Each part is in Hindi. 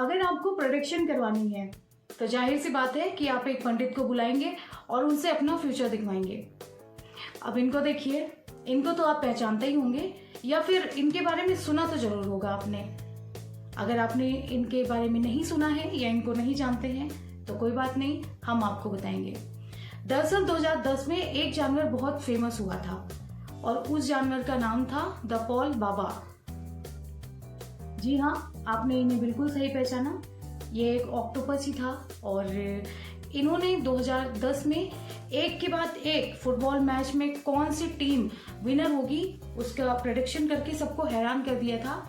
अगर आपको प्रेडिक्शन करवानी है तो जाहिर सी बात है कि आप एक पंडित को बुलाएंगे और उनसे अपना फ्यूचर दिखवाएंगे। अब इनको देखिए, इनको तो आप पहचानते ही होंगे या फिर इनके बारे में सुना तो जरूर होगा आपने। अगर आपने इनके बारे में नहीं सुना है या इनको नहीं जानते हैं तो कोई बात नहीं, हम आपको बताएंगे। दरअसल 2010 में एक जानवर बहुत फेमस हुआ था और उस जानवर का नाम था द पॉल बाबा। जी हाँ, आपने इन्हें बिल्कुल सही पहचाना, ये एक ऑक्टोपस ही था और इन्होंने 2010 में एक के बाद एक फुटबॉल मैच में कौन सी टीम विनर होगी उसका प्रेडिक्शन करके सबको हैरान कर दिया था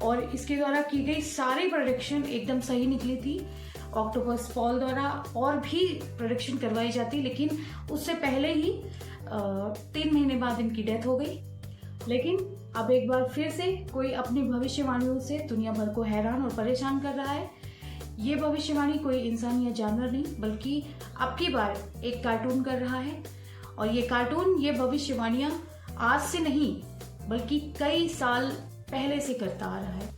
और इसके द्वारा की गई सारी प्रेडिक्शन एकदम सही निकली थी। ऑक्टोपस पॉल द्वारा और भी प्रेडिक्शन करवाई जाती, लेकिन उससे पहले ही 3 महीने बाद इनकी डेथ हो गई। लेकिन अब एक बार फिर से कोई अपनी भविष्यवाणियों से दुनिया भर को हैरान और परेशान कर रहा है। ये भविष्यवाणी कोई इंसान या जानवर नहीं बल्कि अब की बार एक कार्टून कर रहा है और ये कार्टून, ये भविष्यवाणियां आज से नहीं बल्कि कई साल पहले से करता आ रहा है।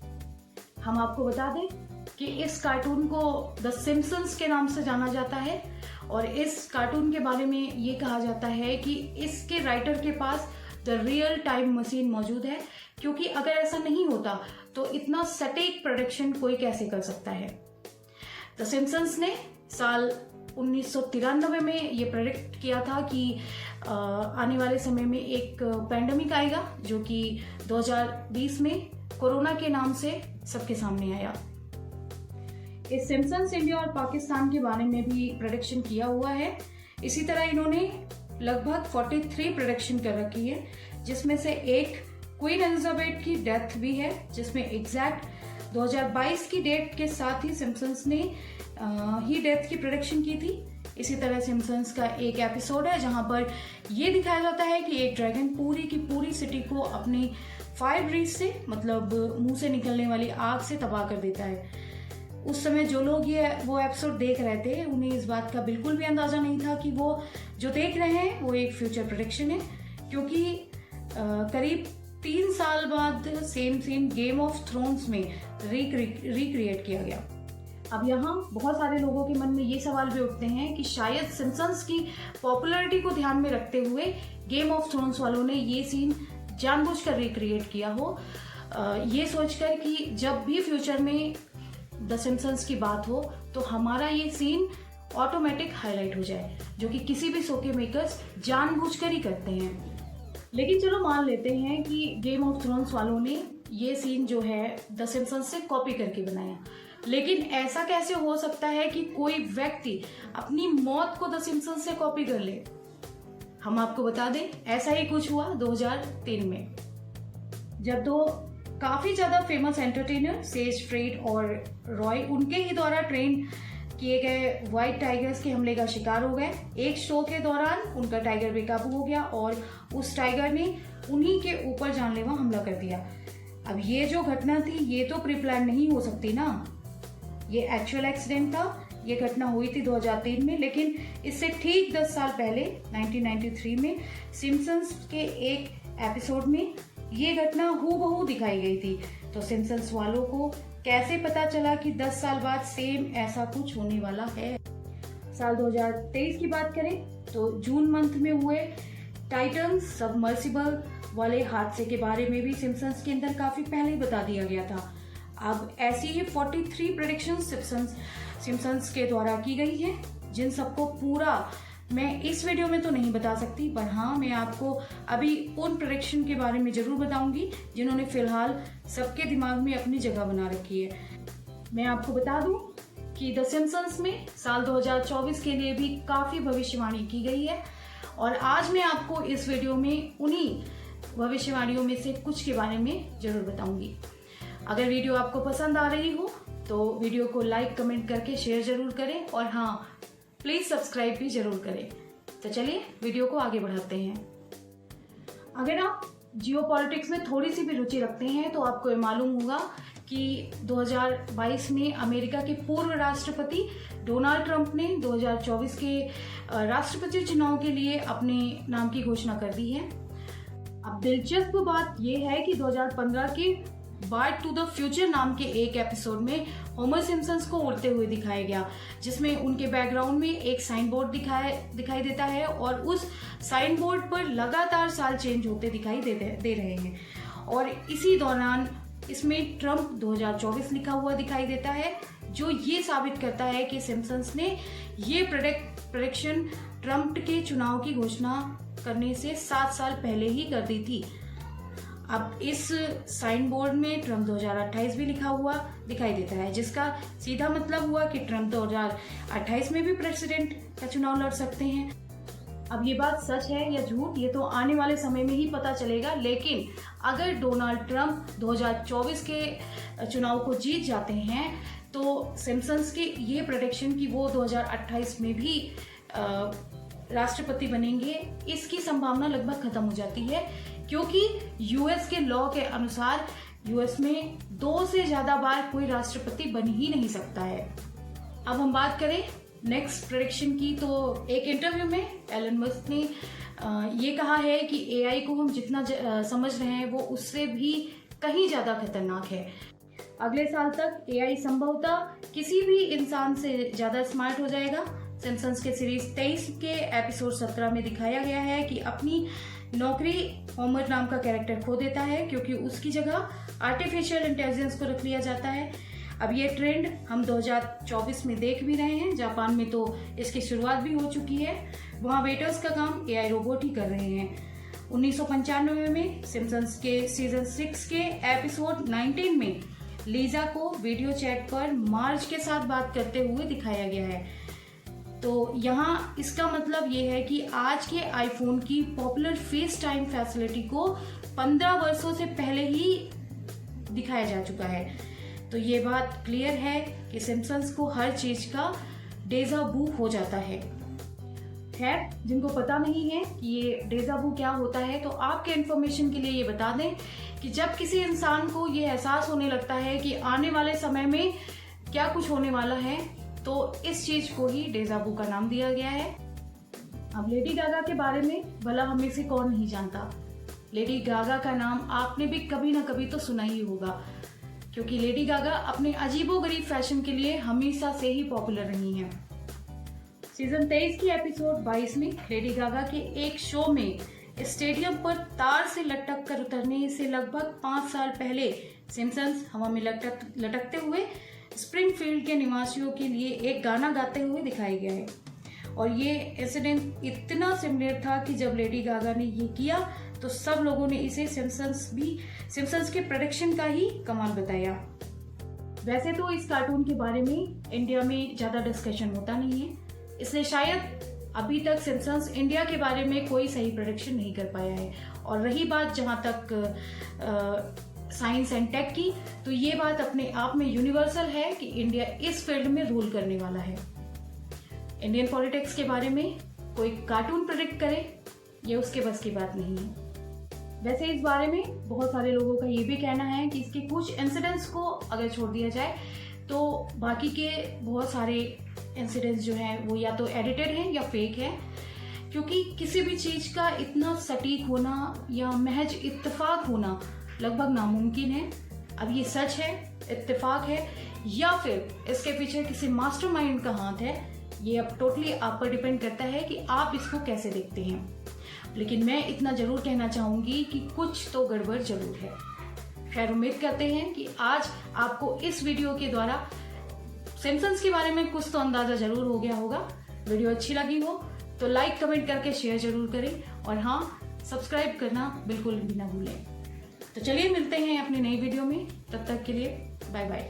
हम आपको बता दें कि इस कार्टून को द सिम्पसंस के नाम से जाना जाता है और इस कार्टून के बारे में ये कहा जाता है कि इसके राइटर के पास द रियल टाइम मशीन मौजूद है, क्योंकि अगर ऐसा नहीं होता तो इतना सटीक प्रेडिक्शन कोई कैसे कर सकता है। द सिम्पसंस ने साल 1993 में ये प्रेडिक्ट किया था कि आने वाले समय में एक पैंडेमिक आएगा जो कि 2020 में कोरोना के नाम से सबके सामने आया। इस सिम्पसंस इंडिया और पाकिस्तान के बारे में भी प्रेडिक्शन किया हुआ है। इसी तरह इन्होंने लगभग 43 प्रेडिक्शन कर रखी है, जिसमें से एक क्वीन एलिजाबेथ की डेथ भी है, जिसमें एग्जैक्ट 2022 की डेट के साथ ही सिम्पसंस ने ही डेथ की प्रेडिक्शन की थी। इसी तरह सिम्पसंस का एक एपिसोड है जहां पर यह दिखाया जाता है कि एक ड्रैगन पूरी की पूरी सिटी को अपनी फायर ब्रीथ से, मतलब मुंह से निकलने वाली आग से तबाह कर देता है। उस समय जो लोग वो एपिसोड देख रहे थे उन्हें इस बात का बिल्कुल भी अंदाजा नहीं था कि वो जो देख रहे हैं वो एक फ्यूचर प्रेडिक्शन है, क्योंकि करीब 3 साल बाद same scene Game of Thrones में रिक्रिएट किया गया। अब यहाँ बहुत सारे लोगों के मन में ये सवाल भी उठते हैं कि शायद सिम्पसंस की पॉपुलैरिटी को ध्यान में रखते हुए गेम ऑफ थ्रोन्स वालों ने ये सीन जानबूझकर रिक्रिएट किया हो, ये सोचकर कि जब भी फ्यूचर में द सिम्पसंस की बात हो तो हमारा ये सीन ऑटोमेटिक हाईलाइट हो जाए, जो कि किसी भी शो के मेकर्स जानबूझकर ही करते हैं। लेकिन चलो मान लेते हैं कि गेम ऑफ थ्रोन्स वालों ने ये सीन जो है द सिम्पसंस से कॉपी करके बनाया, लेकिन ऐसा कैसे हो सकता है कि कोई व्यक्ति अपनी मौत को द सिम्पसंस से कॉपी कर ले। हम आपको बता दें, ऐसा ही कुछ हुआ 2003 में, जब दो काफी ज्यादा फेमस एंटरटेनर सेज फ्रेड और रॉय उनके ही द्वारा ट्रेन किए गए व्हाइट टाइगर्स के हमले का शिकार हो गए। एक शो के दौरान उनका टाइगर बेकाबू हो गया और उस टाइगर ने उन्हीं के ऊपर जानलेवा हमला कर दिया। अब ये जो घटना थी ये तो प्री प्लान नहीं हो सकती ना, ये एक्चुअल एक्सीडेंट था। ये घटना हुई थी 2003 में, लेकिन इससे ठीक 10 साल पहले 1993 में सिम्पसंस के एक एपिसोड में ये घटना हूबहू दिखाई गई थी। तो सिम्पसंस वालों को कैसे पता चला कि 10 साल बाद सेम ऐसा कुछ होने वाला है। साल 2023 की बात करें तो जून मंथ में हुए टाइटन सबमर्सिबल वाले हादसे के बारे में भी सिम्पसंस के अंदर काफी पहले ही बता दिया गया था। अब ऐसी ही 43 प्रेडिक्शन सिम्पसंस के द्वारा की गई है, जिन सबको पूरा मैं इस वीडियो में तो नहीं बता सकती, पर हाँ मैं आपको अभी उन प्रेडिक्शन के बारे में जरूर बताऊंगी जिन्होंने फिलहाल सबके दिमाग में अपनी जगह बना रखी है। मैं आपको बता दूं कि द सिम्पसंस में साल 2024 के लिए भी काफी भविष्यवाणी की गई है और आज मैं आपको इस वीडियो में उन्हीं भविष्यवाणियों में से कुछ के बारे में जरूर बताऊंगी। अगर वीडियो आपको पसंद आ रही हो तो वीडियो को लाइक कमेंट करके शेयर जरूर करें और हाँ प्लीज सब्सक्राइब भी जरूर करें। तो चलिए वीडियो को आगे बढ़ाते हैं। अगर आप जियोपॉलिटिक्स में थोड़ी सी भी रुचि रखते हैं तो आपको ये मालूम होगा कि 2022 में अमेरिका के पूर्व राष्ट्रपति डोनाल्ड ट्रंप ने 2024 के राष्ट्रपति चुनाव के लिए अपने नाम की घोषणा कर दी है। अब दिलचस्प बात यह है कि 2015 के बैक टू द फ्यूचर नाम के एक एपिसोड में होमर सिम्पसन्स को उड़ते हुए दिखाया गया, जिसमें उनके बैकग्राउंड में एक साइन बोर्ड दिखाई देता है और उस साइन बोर्ड पर लगातार साल चेंज होते दिखाई दे रहे हैं। और इसी दौरान इसमें ट्रम्प 2024 लिखा हुआ दिखाई देता है, जो ये साबित करता है कि सिम्पसन्स ने ये प्रेडिक्शन ट्रम्प के चुनाव की घोषणा करने से 7 साल पहले ही कर दी थी। अब इस साइन बोर्ड में ट्रम्प 2028 भी लिखा हुआ दिखाई देता है, जिसका सीधा मतलब हुआ कि ट्रम्प 2028 में भी प्रेसिडेंट का चुनाव लड़ सकते हैं। अब ये बात सच है या झूठ, ये तो आने वाले समय में ही पता चलेगा। लेकिन अगर डोनाल्ड ट्रम्प 2024 के चुनाव को जीत जाते हैं तो सिम्पसन्स के ये प्रेडिक्शन कि वो 2028 में भी राष्ट्रपति बनेंगे, इसकी संभावना लगभग खत्म हो जाती है, क्योंकि यूएस के लॉ के अनुसार यूएस में 2 से ज्यादा बार कोई राष्ट्रपति बन ही नहीं सकता है। अब हम बात करें नेक्स्ट प्रेडिक्शन की, तो एक इंटरव्यू में एलन मस्क ने ये कहा है कि एआई को हम जितना समझ रहे हैं वो उससे भी कहीं ज्यादा खतरनाक है। अगले साल तक एआई संभवतः किसी भी इंसान से ज्यादा स्मार्ट हो जाएगा। सिम्पसन्स के सीरीज 23 के एपिसोड 17 में दिखाया गया है कि अपनी नौकरी होमर नाम का कैरेक्टर खो देता है, क्योंकि उसकी जगह आर्टिफिशियल इंटेलिजेंस को रख लिया जाता है। अब ये ट्रेंड हम 2024 में देख भी रहे हैं। जापान में तो इसकी शुरुआत भी हो चुकी है, वहाँ वेटर्स का काम एआई रोबोट ही कर रहे हैं। 1995 में सिम्पसन्स के सीजन 6 के एपिसोड 19 में लीजा को वीडियो चैट पर मार्ज के साथ बात करते हुए दिखाया गया है। तो यहाँ इसका मतलब ये है कि आज के आईफोन की पॉपुलर फेस टाइम फैसिलिटी को 15 वर्षों से पहले ही दिखाया जा चुका है। तो ये बात क्लियर है कि सिम्पसन्स को हर चीज का डेजा वू हो जाता है। खैर, जिनको पता नहीं है कि ये डेजा वू क्या होता है, तो आपके इन्फॉर्मेशन के लिए ये बता दें कि जब किसी इंसान को ये एहसास होने लगता है कि आने वाले समय में क्या कुछ होने वाला है, तो इस चीज को ही डेजा वू का नाम दिया गया है। अब लेडी गागा के बारे में भला हम में से कौन नहीं जानता। लेडी गागा का नाम आपने भी कभी ना कभी तो सुना ही होगा, क्योंकि लेडी गागा अपने अजीबोगरीब फैशन के लिए हमेशा से ही पॉपुलर रही हैं। सीजन 23 की एपिसोड 22 में लेडी गागा के एक शो में स्टेडियम पर तार से लटक कर उतरने से लगभग 5 साल पहले सिम्पसन्स हवा में लटकते हुए स्प्रिंगफील्ड के निवासियों के लिए एक गाना गाते हुए दिखाया गया है। और ये इंसिडेंट इतना सिमिलर था कि जब लेडी गागा ने ये किया तो सब लोगों ने इसे सिम्पसन्स के प्रेडिक्शन का ही कमाल बताया। वैसे तो इस कार्टून के बारे में इंडिया में ज्यादा डिस्कशन होता नहीं है, इसलिए शायद अभी तक सिम्पसन्स इंडिया के बारे में कोई सही प्रेडिक्शन नहीं कर पाया है। और रही बात जहां तक साइंस एंड टेक की, तो ये बात अपने आप में यूनिवर्सल है कि इंडिया इस फील्ड में रूल करने वाला है। इंडियन पॉलिटिक्स के बारे में कोई कार्टून प्रेडिक्ट करे, ये उसके बस की बात नहीं है। वैसे इस बारे में बहुत सारे लोगों का ये भी कहना है कि इसके कुछ इंसिडेंट्स को अगर छोड़ दिया जाए तो बाकी के बहुत सारे इंसिडेंट्स जो हैं वो या तो एडिटेड हैं या फेक है, क्योंकि किसी भी चीज का इतना सटीक होना या महज इत्तेफाक होना लगभग नामुमकिन है। अब ये सच है, इत्तेफाक है, या फिर इसके पीछे किसी मास्टरमाइंड का हाथ है, ये अब टोटली आप पर डिपेंड करता है कि आप इसको कैसे देखते हैं। लेकिन मैं इतना जरूर कहना चाहूंगी कि कुछ तो गड़बड़ जरूर है। खैर, उम्मीद करते हैं कि आज आपको इस वीडियो के द्वारा सिम्पसन्स के बारे में कुछ तो अंदाजा जरूर हो गया होगा। वीडियो अच्छी लगी हो तो लाइक कमेंट करके शेयर जरूर करें, और हाँ, सब्सक्राइब करना बिल्कुल भी ना भूलें। तो चलिए मिलते हैं अपनी नई वीडियो में, तब तक के लिए बाय बाय।